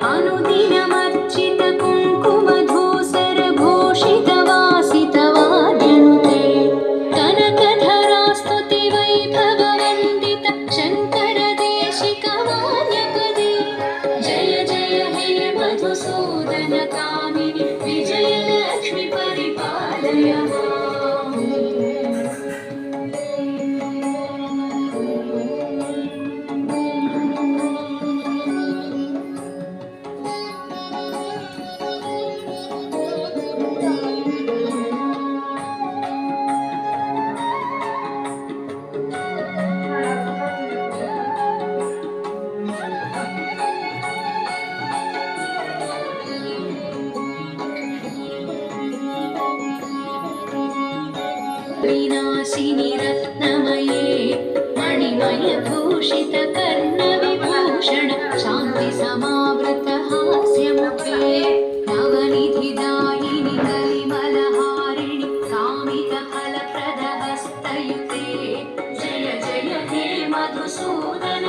अनुदिनमर्चित कुङ्कुमधूसर भूषित वासितवाद्यनुते कनकधरास्तुति वैभववन्दित शङ्कर देशिकमान्यपदे जय जय हे मधुसूदन कामिनि विजयलक्ष्मि परिपालय विनाशिनि रत्नमये मणिमयभूषित कर्णविभूषण शान्ति समावृत हास्यमुखे नवनिधिदायिनि कलिमलहारिणि कामितफलप्रद हस्तयुते जय जय हे मधुसूदन